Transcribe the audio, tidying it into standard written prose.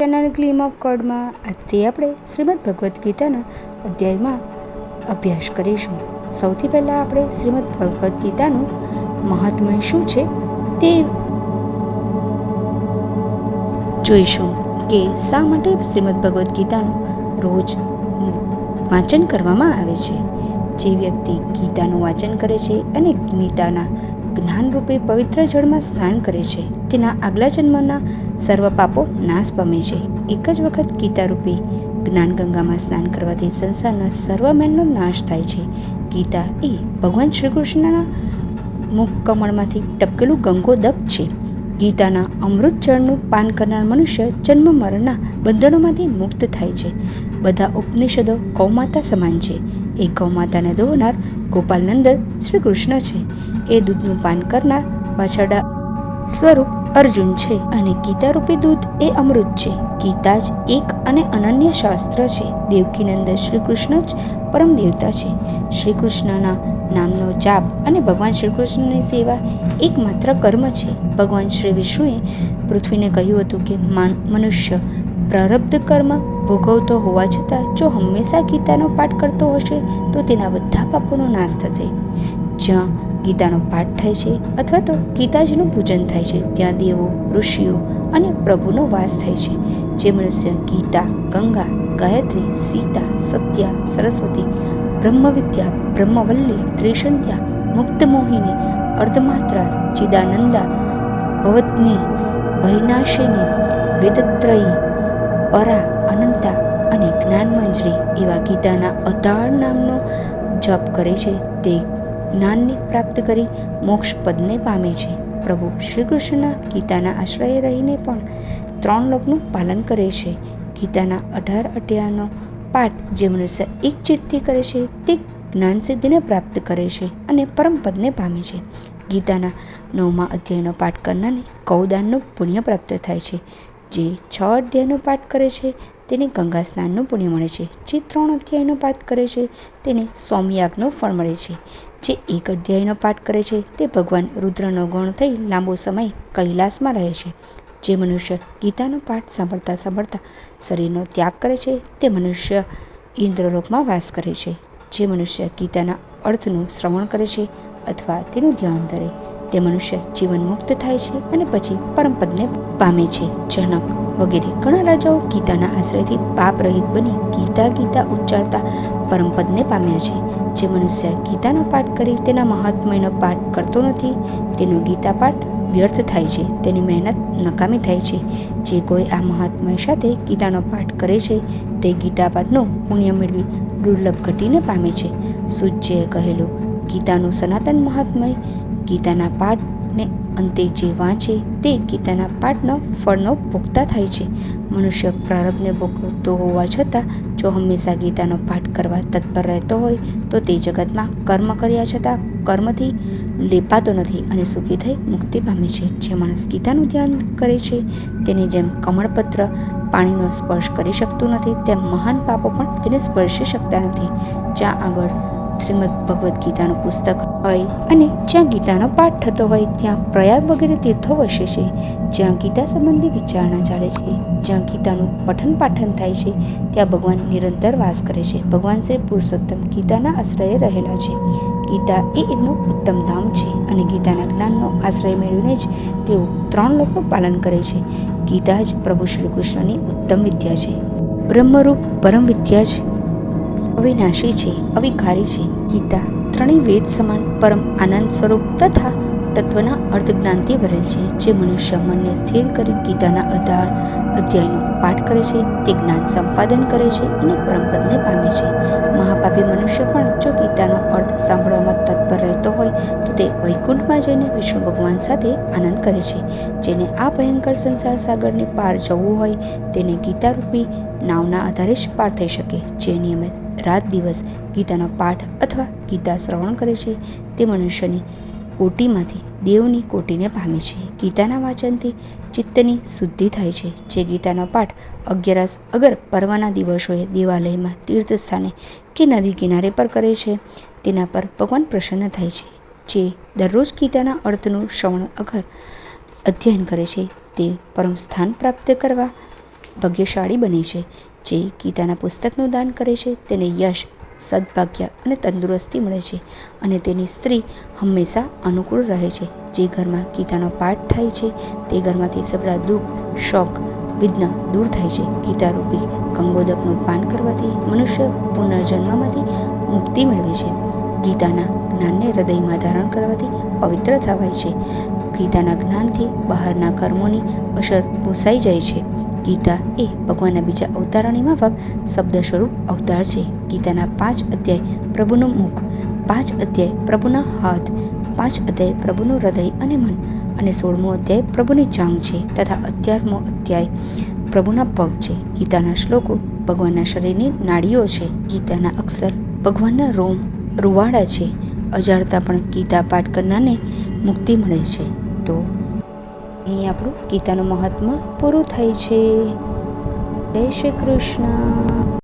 Channel gleam of ગોડમાં આજથી આપણે શ્રીમદ ભગવદ્ ગીતાના અધ્યાયમાં અભ્યાસ કરીશું. સૌથી પહેલાં આપણે શ્રીમદ ભગવદ્ ગીતાનું મહાત્મ્ય શું છે તે જોઈશું કે શા માટે શ્રીમદ ભગવદ્ ગીતાનું રોજ વાંચન કરવામાં આવે છે. જે વ્યક્તિ ગીતાનું વાંચન કરે છે અને ગીતાના જ્ઞાનરૂપે પવિત્ર જળમાં સ્નાન કરે છે, તેના આગલા જન્મના સર્વ પાપો નાશ પામે છે. એક જ વખત ગીતારૂપી જ્ઞાનગંગામાં સ્નાન કરવાથી સંસારના સર્વ મેલનો નાશ થાય છે. ગીતા એ ભગવાન શ્રી કૃષ્ણના મુખ કમળમાંથી ટપકેલું ગંગોદક છે. ગીતાના અમૃત જળનું પાન કરનાર મનુષ્ય જન્મ મરણના બંધનોમાંથી મુક્ત થાય છે. બધા ઉપનિષદો ગૌમાતા સમાન છે. એ ગૌમાતાને દોહનાર ગોપાલનંદન શ્રી કૃષ્ણ છે. એ દૂધનું પાન કરનાર વાછરડા સ્વરૂપ અર્જુન છે અને ગીતારૂપી દૂધ એ અમૃત છે. ગીતા જ એક અને અનન્ય શાસ્ત્ર છે. દેવકીનંદન શ્રી કૃષ્ણ જ પરમ દેવતા છે. શ્રી કૃષ્ણના નામનો જાપ અને ભગવાન શ્રી કૃષ્ણની સેવા એકમાત્ર કર્મ છે. ભગવાન શ્રી વિષ્ણુએ પૃથ્વીને કહ્યું હતું કે મનુષ્ય પ્રારબ્ધ કર્મ ભોગવતો હોવા છતાં જો હંમેશા ગીતાનો પાઠ કરતો હશે તો તેના બધા પાપોનો નાશ થશે. જ્યાં ગીતાનો પાઠ થાય છે અથવા તો ગીતાજીનું પૂજન થાય છે, ત્યાં દેવો, ઋષિઓ અને પ્રભુનો વાસ થાય છે. જે મનુષ્ય ગીતા, ગંગા, ગાયત્રી, સીતા, સત્યા, સરસ્વતી, બ્રહ્મવિદ્યા, બ્રહ્મવલ્લી, ત્રિસંધ્યા, મુક્તમોહિની, અર્ધમાત્રા, ચિદાનંદા, ભવતની, ભયનાશિની, વેદત્રયી, પરા, અનંતા અને જ્ઞાનમંજરી એવા ગીતાના અઢાર નામનો જપ કરે છે, તે જ્ઞાનને પ્રાપ્ત કરી મોક્ષ પદને પામે છે. પ્રભુ શ્રી કૃષ્ણના ગીતાના આશ્રયે રહીને પણ 3 લોકનું પાલન કરે છે. ગીતાના 18 અધ્યાયનો પાઠ જે મનુષ્ય એક ચિત્તથી કરે છે તે જ્ઞાન સિદ્ધિને પ્રાપ્ત કરે છે અને પરમપદને પામે છે. ગીતાના 9મા અધ્યાયનો પાઠ કરનારને ગૌદાનનું પુણ્ય પ્રાપ્ત થાય છે. જે 6 અધ્યાયનો પાઠ કરે છે તેને ગંગા સ્નાનનું પુણ્ય મળે છે. જે 3 અધ્યાયનો પાઠ કરે છે તેને સોમયાગનું ફળ મળે છે. જે 1 અધ્યાયનો પાઠ કરે છે તે ભગવાન રુદ્રનો ગણ થઈ લાંબો સમય કૈલાસમાં રહે છે. જે મનુષ્ય ગીતાનો પાઠ સાંભળતા સાંભળતા શરીરનો ત્યાગ કરે છે તે મનુષ્ય ઇન્દ્રલોકમાં વાસ કરે છે. જે મનુષ્ય ગીતાના અર્થનું શ્રવણ કરે છે અથવા તેનું ધ્યાન ધરે તે મનુષ્ય જીવન મુક્ત થાય છે અને પછી પરમપદને પામે છે. જનક વગેરે ઘણા રાજાઓ ગીતાના આશ્રયથી પાપ રહિત બની ગીતા ઉચ્ચારતા પરમપદને પામ્યા છે. જે મનુષ્ય ગીતાનો પાઠ કરી તેના મહાત્મ્યનો પાઠ કરતો નથી તેનો ગીતા પાઠ વ્યર્થ થાય છે, તેની મહેનત નકામી થાય છે. જે કોઈ આ મહાત્મ્ય સાથે ગીતાનો પાઠ કરે છે તે ગીતા પાઠનું પુણ્ય મેળવી દુર્લભ ઘટીને પામે છે. સૂચ્યએ કહેલું ગીતાનું સનાતન મહાત્મ્ય ગીતાના પાઠને અંતે જે વાંચે તે ગીતાના પાઠનો ફળનો ભોગતા થાય છે. મનુષ્ય પ્રારબ્ધને ભોગવતો હોવા છતાં જો હંમેશા ગીતાનો પાઠ કરવા તત્પર રહેતો હોય તો તે જગતમાં કર્મ કર્યા છતાં કર્મથી લેપાતો નથી અને સુખી થઈ મુક્તિ પામે છે. જે માણસ ગીતાનું ધ્યાન કરે છે તેની જેમ કમળપત્ર પાણીનો સ્પર્શ કરી શકતું નથી તેમ મહાન પાપો પણ તેને સ્પર્શી શકતા નથી. જ્યાં આગળ શ્રીમદ ભગવદ્ ગીતાનું પુસ્તક હોય અને જ્યાં ગીતાનો પાઠ થતો હોય ત્યાં પ્રયાગ વગેરે તીર્થો વસે છે. જ્યાં ગીતા સંબંધી વિચારણા ચાલે છે, જ્યાં ગીતાનું પઠન પાઠન થાય છે ત્યાં ભગવાન નિરંતર વાસ કરે છે. ભગવાન શ્રી પુરુષોત્તમ ગીતાના આશ્રયે રહેલા છે. ગીતા એ એમનું ઉત્તમ ધામ છે અને ગીતાના જ્ઞાનનો આશ્રય મેળવીને જ તેઓ 3 લોકનું પાલન કરે છે. ગીતા જ પ્રભુ શ્રી કૃષ્ણની ઉત્તમ વિદ્યા છે. બ્રહ્મરૂપ પરમ વિદ્યા જ અવિનાશી છે, અવિકારી છે. ગીતા ત્રણેય વેદ સમાન પરમ આનંદ સ્વરૂપ તથા તત્વના અર્થ જ્ઞાનથી ભરેલ છે. જે મનુષ્ય મનને સ્થિર કરી ગીતાના 18 અધ્યાયનો પાઠ કરે છે તે જ્ઞાન સંપાદન કરે છે અને પરમપદને પામે છે. મહાપાપી મનુષ્ય પણ જો ગીતાનો અર્થ સાંભળવામાં તત્પર રહેતો હોય તો તે વૈકુંઠમાં જઈને વિષ્ણુ ભગવાન સાથે આનંદ કરે છે. જેને આ ભયંકર સંસાર સાગરને પાર જવું હોય તેને ગીતારૂપી નાવના આધારે જ પાર થઈ શકે. જે નિયમિત રાત દિવસ ગીતાનો પાઠ અથવા ગીતા શ્રવણ કરે છે તે મનુષ્યની કોટીમાંથી દેવની કોટીને પામે છે. ગીતાના વાંચનથી ચિત્તની શુદ્ધિ થાય છે. જે ગીતાનો પાઠ 11 અગર પર્વના દિવસોએ દેવાલયમાં, તીર્થસ્થાને કે નદી કિનારે પર કરે છે તેના પર ભગવાન પ્રસન્ન થાય છે. જે દરરોજ ગીતાના અર્થનું શ્રવણ અગર અધ્યયન કરે છે તે પરમ સ્થાન પ્રાપ્ત કરવા ભાગ્યશાળી બને છે. જે ગીતાના પુસ્તકનું દાન કરે છે તેને યશ, સદભાગ્ય અને તંદુરસ્તી મળે છે અને તેની સ્ત્રી હંમેશા અનુકૂળ રહે છે. જે ઘરમાં ગીતાનો પાઠ થાય છે તે ઘરમાંથી સગળા દુઃખ, શોક, વિઘ્ન દૂર થાય છે. ગીતારૂપી કંગોદકનું પાન કરવાથી મનુષ્ય પુનર્જન્મમાંથી મુક્તિ મેળવે છે. ગીતાના જ્ઞાનને હૃદયમાં ધારણ કરવાથી પવિત્ર થવાય છે. ગીતાના જ્ઞાનથી બહારના કર્મોની અસર ભૂસાઈ જાય છે. ગીતા એ ભગવાનના બીજા અવતારોની માફક શબ્દ સ્વરૂપ અવતાર છે. ગીતાના 5 અધ્યાય પ્રભુનું મુખ, 5 અધ્યાય પ્રભુના હાથ, 5 અધ્યાય પ્રભુનું હૃદય અને મન અને 16મો અધ્યાય પ્રભુની જાંઘ છે તથા 11મો અધ્યાય પ્રભુના પગ છે. ગીતાના શ્લોકો ભગવાનના શરીરની નાડીઓ છે. ગીતાના અક્ષર ભગવાનના રૂવાડા છે. અજાણતા પણ ગીતા પાઠ કરનારને મુક્તિ મળે છે. તો અહીં આપણું ગીતાનું મહાત્મ્ય પૂરું થાય છે. જય શ્રી કૃષ્ણ.